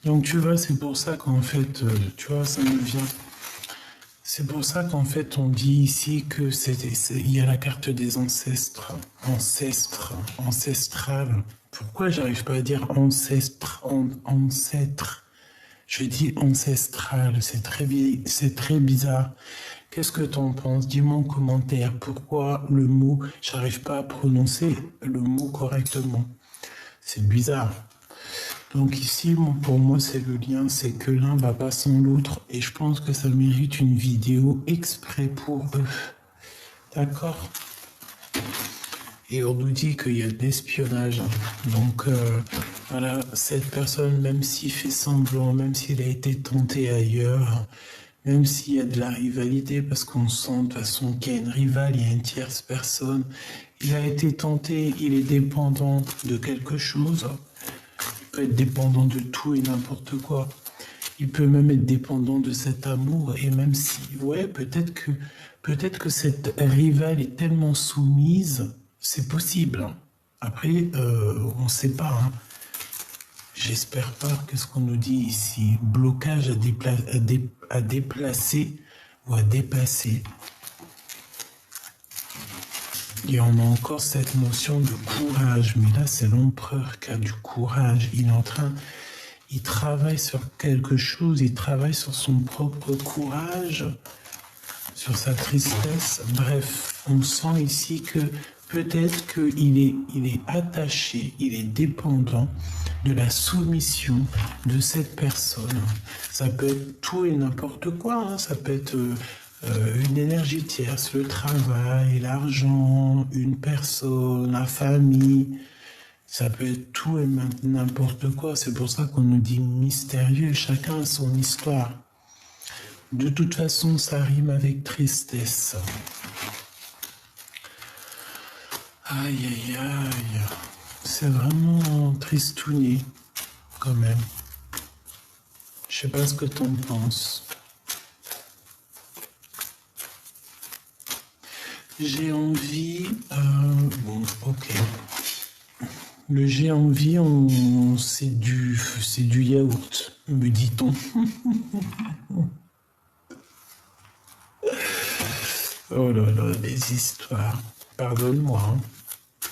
Donc tu vois, c'est pour ça qu'en fait, tu vois, ça me vient. C'est pour ça qu'en fait, on dit ici que il y a la carte des ancêtres, ancestrale. Pourquoi j'arrive pas à dire ancêtre? Je dis ancestral, c'est très bizarre. Qu'est-ce que t'en penses? Dis-moi en commentaire. Pourquoi le mot, j'arrive pas à prononcer le mot correctement? C'est bizarre. Donc ici, pour moi, c'est le lien, c'est que l'un va pas sans l'autre, et je pense que ça mérite une vidéo exprès pour eux. D'accord? Et on nous dit qu'il y a de l'espionnage. Donc voilà, cette personne, même s'il fait semblant, même s'il a été tenté ailleurs, même s'il y a de la rivalité, parce qu'on sent de toute façon qu'il y a une rivale, il y a une tierce personne, il a été tenté, il est dépendant de quelque chose. Il peut être dépendant de tout et n'importe quoi. Il peut même être dépendant de cet amour, et même si, ouais, peut-être que cette rivale est tellement soumise, c'est possible. Hein. Après, on ne sait pas. Hein. J'espère pas que ce qu'on nous dit ici, blocage à déplacer ou à dépasser. Et on a encore cette notion de courage, mais là c'est l'empereur qui a du courage. Il travaille sur quelque chose, il travaille sur son propre courage, sur sa tristesse. Bref, on sent ici que peut-être qu'il est attaché, il est dépendant de la soumission de cette personne. Ça peut être tout et n'importe quoi, hein. Ça peut être une énergie tierce, le travail, l'argent, une personne, la famille. Ça peut être tout et n'importe quoi. C'est pour ça qu'on nous dit mystérieux. Chacun a son histoire. De toute façon, ça rime avec tristesse. Aïe, aïe, aïe. C'est vraiment tristouné, quand même. Je sais pas ce que t'en penses. J'ai envie... bon, ok. Le j'ai envie, c'est du yaourt, me dit-on. Oh là là, les histoires. Pardonne-moi. Hein.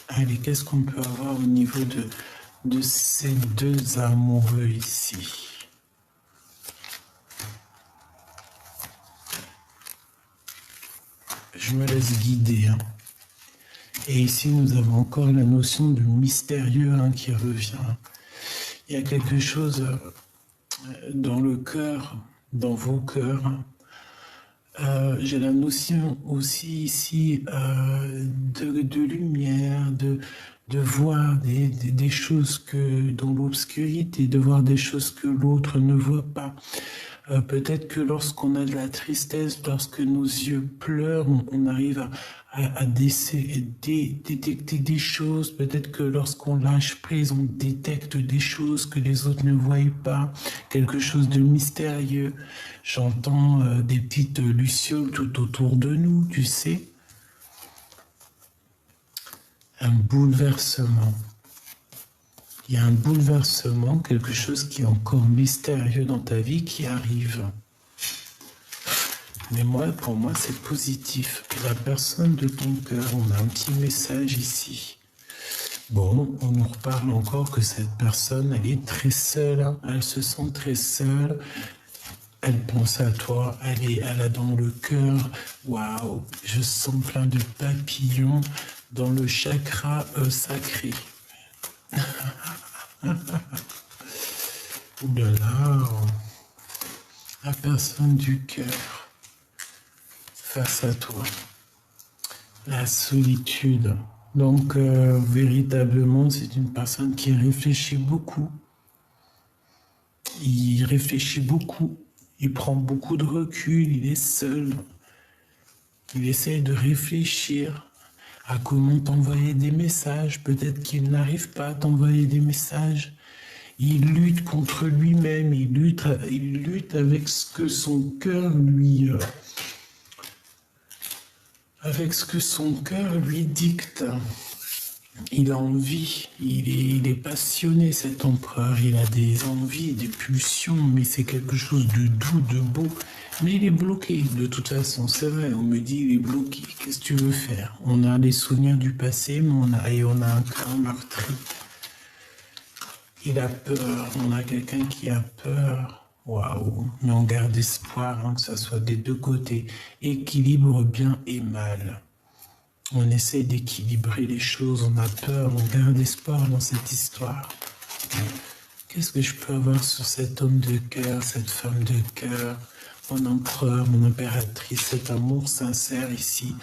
Allez, qu'est-ce qu'on peut avoir au niveau de ces deux amoureux ici? Je me laisse guider. Hein. Et ici, nous avons encore la notion de mystérieux hein, qui revient. Il y a quelque chose dans le cœur, dans vos cœurs. J'ai la notion aussi ici de lumière, de voir des choses que dans l'obscurité, de voir des choses que l'autre ne voit pas. Peut-être que lorsqu'on a de la tristesse, lorsque nos yeux pleurent, on arrive à détecter des choses. Peut-être que lorsqu'on lâche prise, on détecte des choses que les autres ne voient pas. Quelque chose de mystérieux. J'entends des petites lucioles tout autour de nous, tu sais. Un bouleversement. Il y a un bouleversement, quelque chose qui est encore mystérieux dans ta vie qui arrive. Mais moi, pour moi, c'est positif. La personne de ton cœur, on a un petit message ici. Bon, on nous reparle encore que cette personne, elle est très seule. Hein. Elle se sent très seule. Elle pense à toi. Elle a dans le cœur. Waouh, je sens plein de papillons dans le chakra sacré. Ouh là là, la personne du cœur face à toi, la solitude. Donc véritablement, c'est une personne qui réfléchit beaucoup. Il réfléchit beaucoup. Il prend beaucoup de recul. Il est seul. Il essaie de réfléchir à comment t'envoyer des messages. Peut-être qu'il n'arrive pas à t'envoyer des messages. Il lutte contre lui-même. Il lutte avec ce que son cœur lui... avec ce que son cœur lui dicte. Il a envie, il est passionné cet empereur, il a des envies, des pulsions, mais c'est quelque chose de doux, de beau. Mais il est bloqué, de toute façon, c'est vrai, on me dit il est bloqué, qu'est-ce que tu veux faire? On a les souvenirs du passé, mais on a un cœur meurtri. Il a peur, on a quelqu'un qui a peur. Waouh, mais on garde espoir, hein, que ça soit des deux côtés. Équilibre bien et mal. On essaie d'équilibrer les choses, on a peur, on garde espoir dans cette histoire. Qu'est-ce que je peux avoir sur cet homme de cœur, cette femme de cœur, mon empereur, mon impératrice, cet amour sincère ici?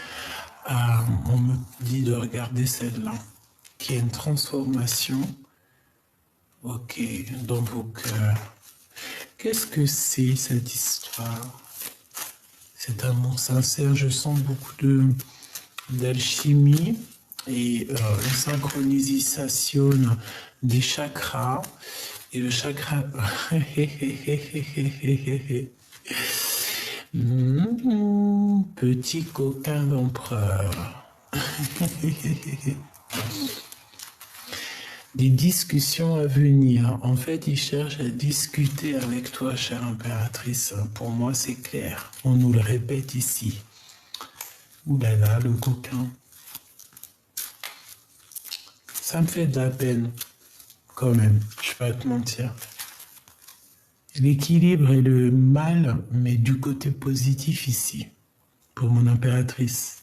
On me dit de regarder celle-là, qui est une transformation, ok, dans vos cœurs. Qu'est-ce que c'est cette histoire? Cet amour sincère, je sens beaucoup d'alchimie et une synchronisation des chakras. Et le chakra... petit coquin d'empereur. Des discussions à venir. En fait, il cherche à discuter avec toi, chère impératrice. Pour moi, c'est clair. On nous le répète ici. Ouh là là, le coquin. Ça me fait de la peine, quand même. Je vais pas te mentir. L'équilibre est le mal, mais du côté positif ici, pour mon impératrice.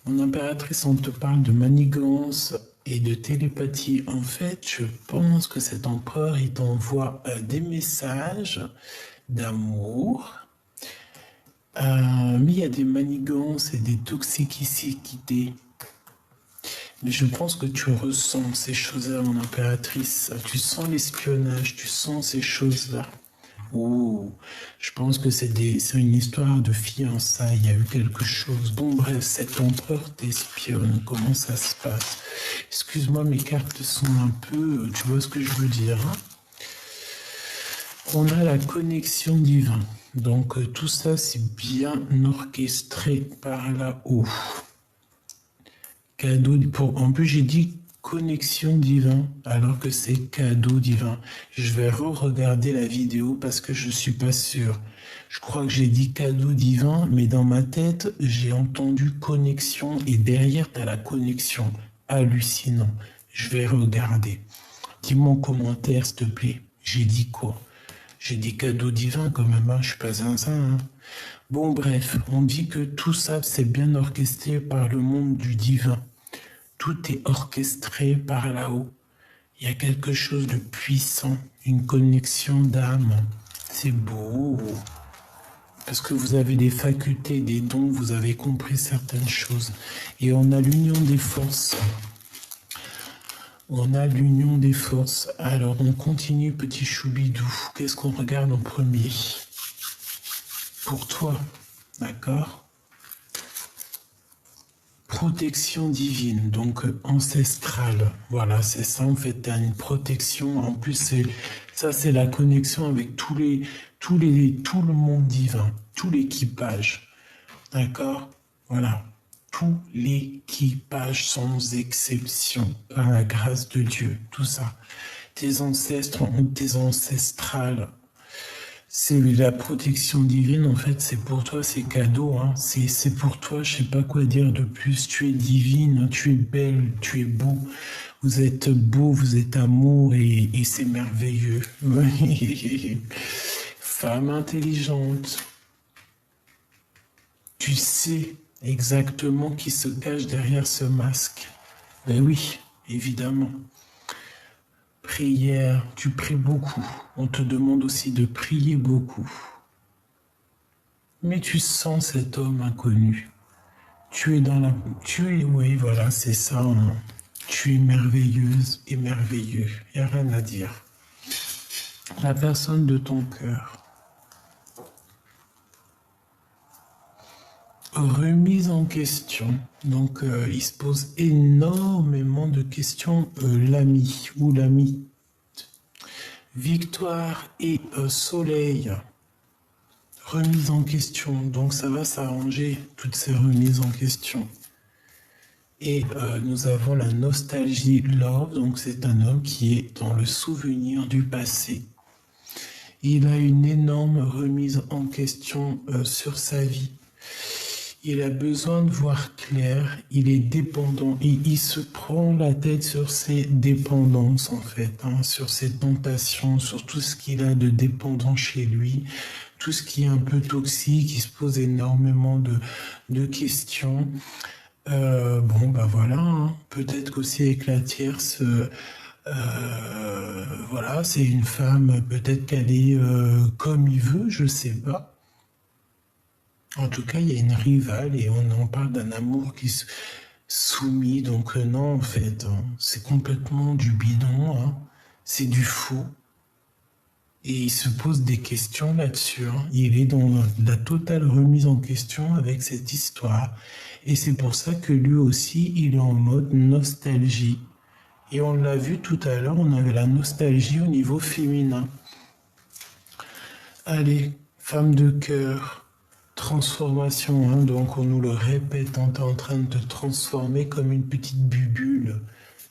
Mon impératrice, on te parle de manigance et de télépathie. En fait, je pense que cet empereur, il t'envoie des messages d'amour, mais il y a des manigances et des toxicités. Mais je pense que tu ressens ces choses-là, mon impératrice. Tu sens l'espionnage, tu sens ces choses-là. Oh, je pense que c'est une histoire de fiançailles. Il y a eu quelque chose. Bon, bref, cet empereur t'espionne. Comment ça se passe? Excuse-moi, mes cartes sont un peu. Tu vois ce que je veux dire, hein? On a la connexion divine. Donc, tout ça, c'est bien orchestré par là-haut. Cadeau en plus, j'ai dit connexion divin, alors que c'est cadeau divin. Je vais re-regarder la vidéo parce que je suis pas sûr. Je crois que j'ai dit cadeau divin, mais dans ma tête, j'ai entendu connexion et derrière, tu as la connexion. Hallucinant. Je vais regarder. Dis-moi en commentaire, s'il te plaît. J'ai dit quoi? J'ai dit cadeau divin quand même, hein. Je suis pas zinzin, hein. Bon, bref, on dit que tout ça, c'est bien orchestré par le monde du divin. Tout est orchestré par là-haut. Il y a quelque chose de puissant, une connexion d'âme. C'est beau. Parce que vous avez des facultés, des dons, vous avez compris certaines choses. Et on a l'union des forces. On a l'union des forces. Alors, on continue, petit choubidou. Qu'est-ce qu'on regarde en premier? Pour toi, d'accord? Protection divine, donc ancestrale. Voilà, c'est ça en fait, tu as une protection. En plus, c'est la connexion avec tout le monde divin, tout l'équipage. D'accord? Voilà. Tout l'équipage sans exception, par la grâce de Dieu, tout ça. Tes ancêtres ont tes ancestrales. C'est la protection divine, en fait, c'est pour toi, c'est cadeau, hein. C'est pour toi, je sais pas quoi dire de plus. Tu es divine, tu es belle, tu es beau. Vous êtes beau, vous êtes amour et c'est merveilleux. Femme intelligente. Tu sais exactement qui se cache derrière ce masque. Ben oui, évidemment. Prière, tu pries beaucoup. On te demande aussi de prier beaucoup. Mais tu sens cet homme inconnu. Tu es dans la... Tu es... Oui, voilà, c'est ça. Hein. Tu es merveilleuse et merveilleux. Il n'y a rien à dire. La personne de ton cœur. Remise en question. Donc, il se pose énormément de questions, l'ami ou l'ami. Victoire et soleil. Remise en question. Donc, ça va s'arranger, toutes ces remises en question. Et nous avons la nostalgie love. Donc, c'est un homme qui est dans le souvenir du passé. Il a une énorme remise en question sur sa vie. Il a besoin de voir clair, il est dépendant et il se prend la tête sur ses dépendances en fait, hein, sur ses tentations, sur tout ce qu'il a de dépendant chez lui, tout ce qui est un peu toxique, il se pose énormément de questions. Bon, bah voilà, hein, peut-être qu'aussi avec la tierce, voilà, c'est une femme, peut-être qu'elle est comme il veut, je sais pas. En tout cas, il y a une rivale et on en parle d'un amour qui se soumis. Donc non, en fait, hein, c'est complètement du bidon, hein, c'est du faux. Et il se pose des questions là-dessus. Hein. Il est dans la totale remise en question avec cette histoire. Et c'est pour ça que lui aussi, il est en mode nostalgie. Et on l'a vu tout à l'heure, on avait la nostalgie au niveau féminin. Allez, femme de cœur. Transformation, hein, donc on nous le répète, on est en train de te transformer comme une petite bubule.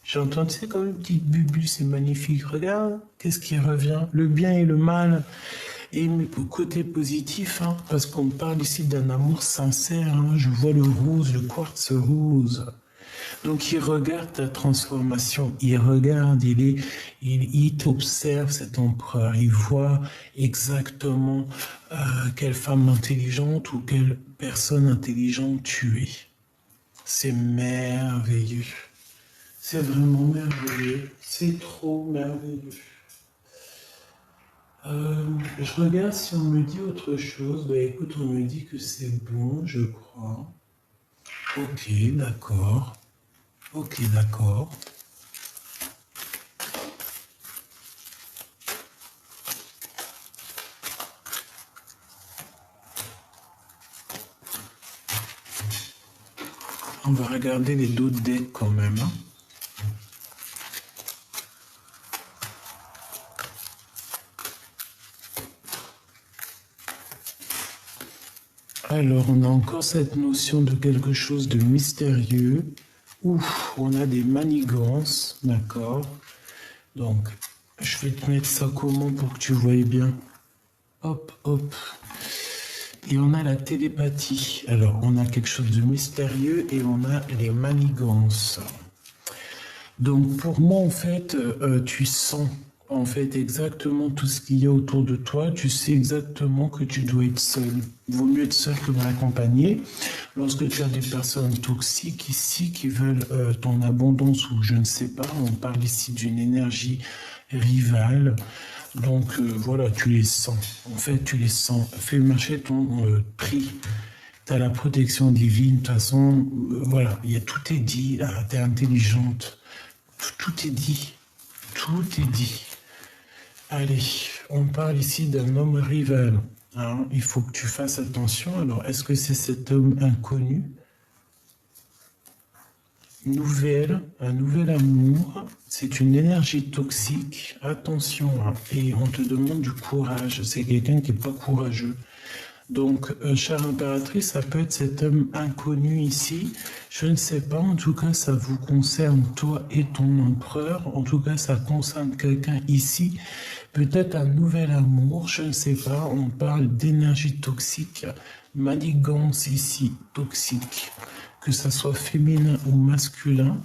J'entends, tu sais, comme une petite bubule, c'est magnifique. Regarde, qu'est-ce qui revient? Le bien et le mal. Et côté positif, hein, parce qu'on parle ici d'un amour sincère, hein, je vois le rose, le quartz rose. Donc il regarde ta transformation, il regarde, il t'observe cet empereur, il voit exactement quelle femme intelligente ou quelle personne intelligente tu es. C'est merveilleux. C'est vraiment merveilleux. C'est trop merveilleux. Je regarde si on me dit autre chose. Bah écoute, on me dit que c'est bon, je crois. Ok, d'accord. Ok, d'accord. On va regarder les d'autres decks quand même. Hein. Alors, on a encore cette notion de quelque chose de mystérieux. Ouf, on a des manigances, d'accord. Donc, je vais te mettre ça comment pour que tu voyes bien. Hop, hop. Et on a la télépathie. Alors, on a quelque chose de mystérieux et on a les manigances. Donc, pour moi, en fait, tu sens en fait exactement tout ce qu'il y a autour de toi. Tu sais exactement que tu dois être seul. Il vaut mieux être seul que mal accompagné. Lorsque tu as des personnes toxiques ici qui veulent ton abondance ou je ne sais pas, on parle ici d'une énergie rivale. Donc voilà, tu les sens. En fait, tu les sens. Fais marcher ton prix. Tu as la protection divine. De toute façon, voilà, tout est dit. Tu es intelligente. Tout est dit. Tout est dit. Allez, on parle ici d'un homme rival. Hein, il faut que tu fasses attention. Alors, est-ce que c'est cet homme inconnu? Un nouvel amour, c'est une énergie toxique. Attention, hein, et on te demande du courage. C'est quelqu'un qui n'est pas courageux. Donc, chère impératrice, ça peut être cet homme inconnu ici. Je ne sais pas, en tout cas, ça vous concerne, toi et ton empereur. En tout cas, ça concerne quelqu'un ici. Peut-être un nouvel amour, je ne sais pas. On parle d'énergie toxique, manigance ici, toxique. Que ça soit féminin ou masculin,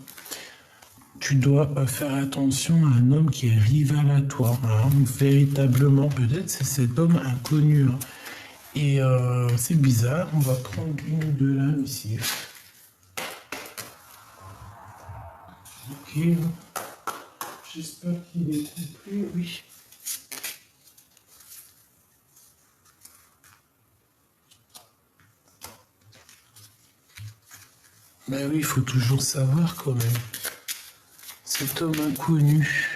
tu dois faire attention à un homme qui est rival à toi. Hein. Véritablement, peut-être c'est cet homme inconnu. Hein. Et c'est bizarre, on va prendre une ou deux là ici. Ok. J'espère qu'il est complet, oui. Ben oui, il faut toujours savoir quand même. Cet homme inconnu.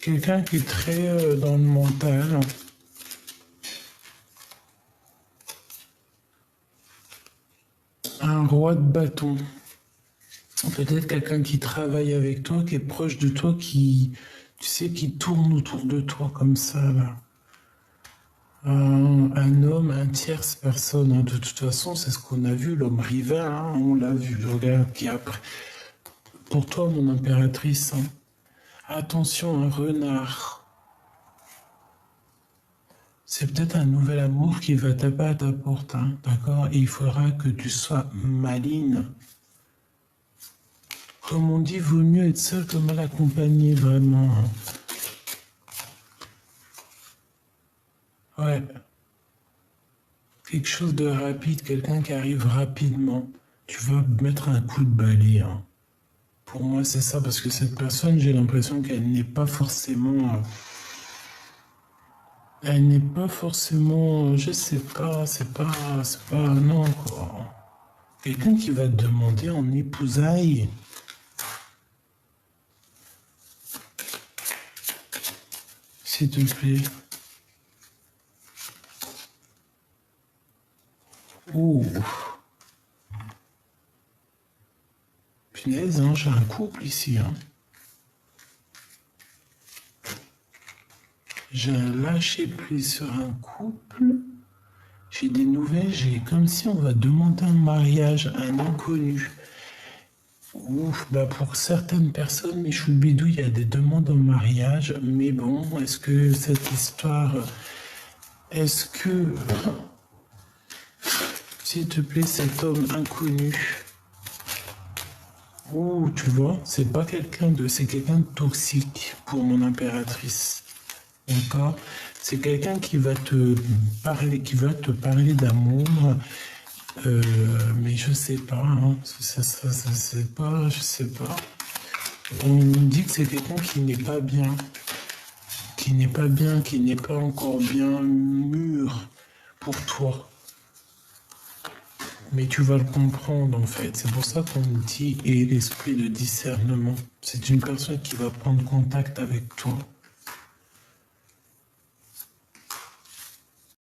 Quelqu'un qui est très dans le mental. Un roi de bâton. Peut-être quelqu'un qui travaille avec toi, qui est proche de toi, qui, tu sais, qui tourne autour de toi comme ça, là. Un homme, un tierce personne. Hein. De toute façon, c'est ce qu'on a vu, l'homme rival, hein, on l'a vu. Regarde, qui après. Pour toi, mon impératrice, hein. Attention, un renard. C'est peut-être un nouvel amour qui va taper à ta porte, hein, d'accord? Et il faudra que tu sois maligne. Comme on dit, vaut mieux être seul que mal accompagné, vraiment. Hein. Ouais. Quelque chose de rapide, quelqu'un qui arrive rapidement. Tu vas mettre un coup de balai. Hein. Pour moi, c'est ça, parce que cette personne, j'ai l'impression qu'elle n'est pas forcément... elle n'est pas forcément... je sais pas, c'est pas... non, quoi. Quelqu'un qui va te demander en épousailles. S'il te plaît. Ouh. Punaise, hein, j'ai un couple ici. Hein. J'ai un lâcher prise sur un couple. J'ai des nouvelles, j'ai comme si on va demander un mariage à un inconnu. Ouf, bah pour certaines personnes, mes choubidous, il y a des demandes en mariage. Mais bon, est-ce que cette histoire... est-ce que... s'il te plaît, cet homme inconnu... ouh, tu vois, c'est pas quelqu'un de... c'est quelqu'un de toxique pour mon impératrice. D'accord? C'est quelqu'un qui va te parler d'amour, mais je sais pas, hein. C'est pas, je sais pas. On me dit que c'est quelqu'un qui n'est pas bien, qui n'est pas bien, qui n'est pas encore bien mûr pour toi. Mais tu vas le comprendre en fait. C'est pour ça qu'on me dit et l'esprit de discernement. C'est une personne qui va prendre contact avec toi.